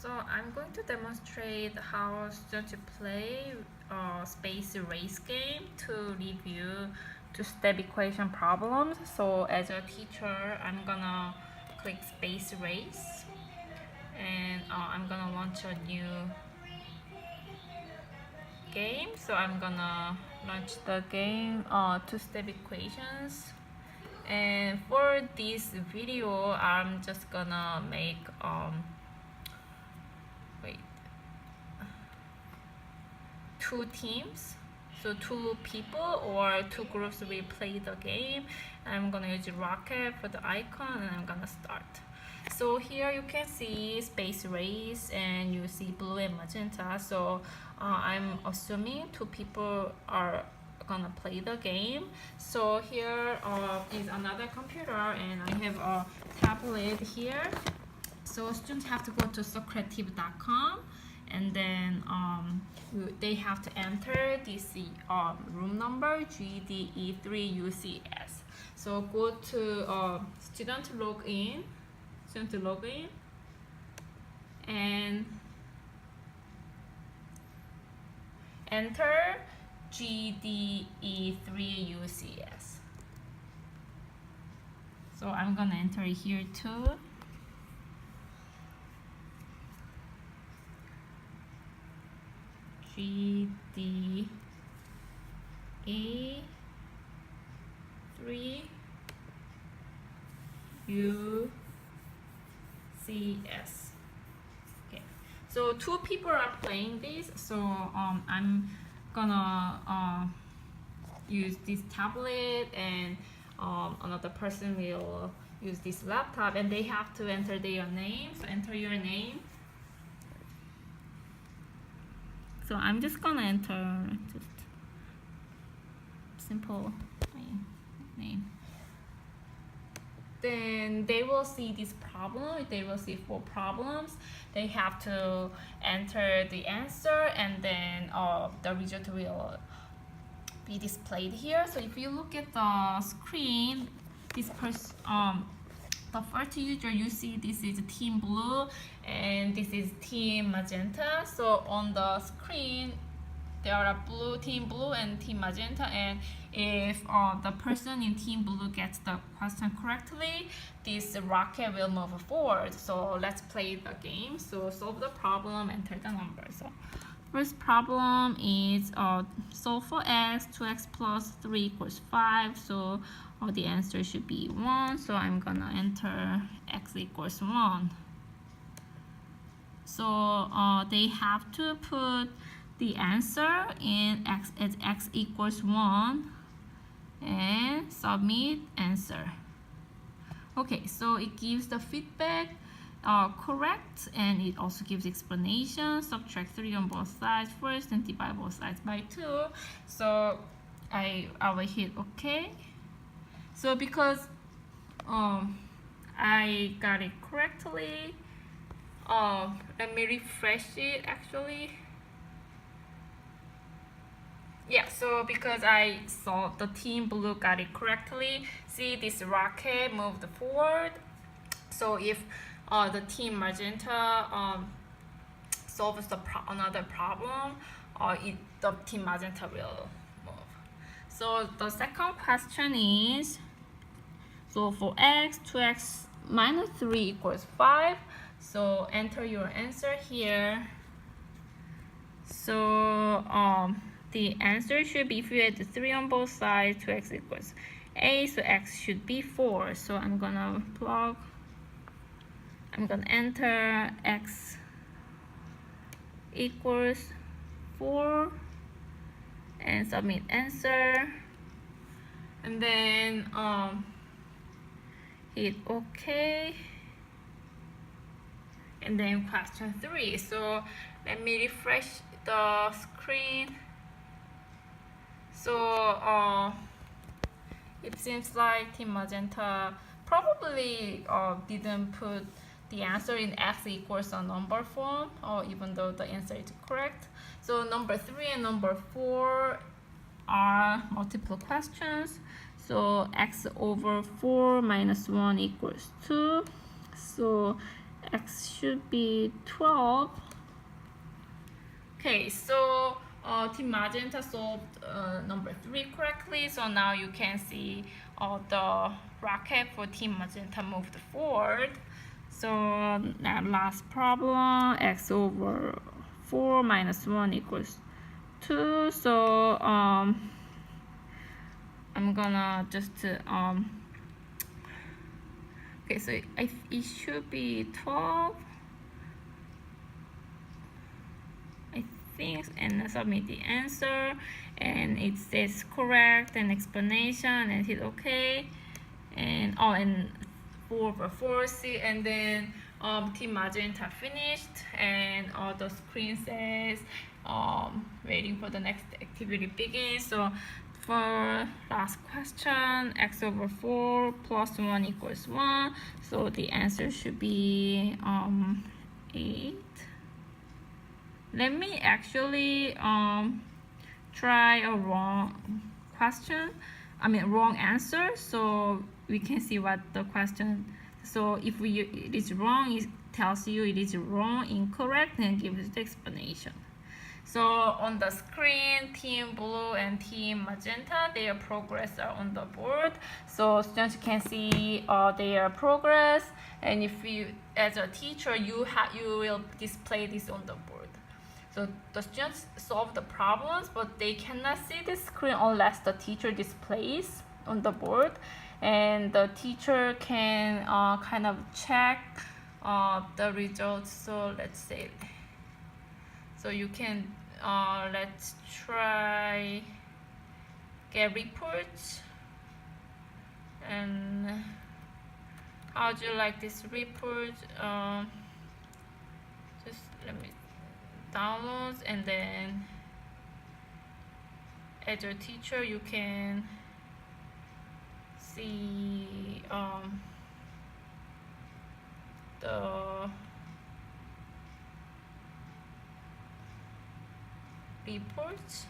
So I'm going to demonstrate how students play space race game to review two-step equation problems. So as a teacher, I'm gonna click space race, and I'm gonna launch a new game. So I'm gonna launch the game two-step equations. And for this video, I'm just gonna make two teams, so two people or two groups will play the game. I'm gonna use rocket for the icon, and I'm gonna start. So here you can see space race, and you see blue and magenta. So I'm assuming two people are gonna play the game. So here is another computer, and I have a tablet here. So students have to go to Socrative.com, and then they have to enter this room number GDE3UCS. So go to student login, and enter GDE3UCS. So I'm gonna enter it here too. GDE3UCS. Okay, so two people are playing this. So I'm gonna use this tablet, and another person will use this laptop, and they have to enter their name. So enter your name. So I'm just gonna enter just simple name. Then they will see this problem. They will see 4 problems. They have to enter the answer, and then the result will be displayed here. So if you look at the screen, this person, the first user, you see this is team blue and this is team magenta. So on the screen there are team blue and team magenta, and if the person in team blue gets the question correctly, this rocket will move forward. So let's play the game. So solve the problem, enter the number. So first problem is solve for x, 2x plus 3 equals 5. So the answer should be 1. So I'm gonna enter x equals 1. So they have to put the answer in x as x equals 1 and submit answer. Okay, so it gives the feedback correct, and it also gives explanation. Subtract 3 on both sides first and divide both sides by 2. So I will hit OK. So because I got it correctly, let me refresh it actually. Yeah, so because I saw the team blue got it correctly, see this rocket moved forward. So if the team magenta solves another problem, the team magenta will move. So the second question is, so for x, 2x minus 3 equals 5. So enter your answer here. So the answer should be, if you add 3 on both sides, 2x equals 8, so x should be 4. So I'm gonna enter x equals 4 and submit answer, and then hit OK, and then question 3. So let me refresh the screen. So it seems like team magenta probably didn't put the answer in x equals a number form, even though the answer is correct. So number 3 and number 4 are multiple questions. So x over 4 minus 1 equals 2. So x should be 12. Okay, so Team Magenta solved number 3 correctly. So now you can see the rocket for Team Magenta moved forward. So that last problem, x over 4 minus 1 equals 2. So I'm gonna just okay, so it should be 12, I think, and submit the answer, and it says correct and explanation, and hit OK, and and 4 over 4, see, and then Team Magenta finished, and the screen says waiting for the next activity begins. So for last question, x over 4 plus 1 equals 1. So the answer should be 8. Let me actually try a wrong question. Wrong answer, so we can see what the question. So if it is wrong, it tells you it is wrong, incorrect, and gives the explanation. So on the screen, Team Blue and Team Magenta, their progress are on the board. So students can see their progress, and if you, as a teacher, you will display this on the board. So the students solve the problems, but they cannot see the screen unless the teacher displays on the board, and the teacher can kind of check the results. So let's say, so you can let's try get reports. And how do you like this report? Just let me downloads, and then as your teacher you can see the reports.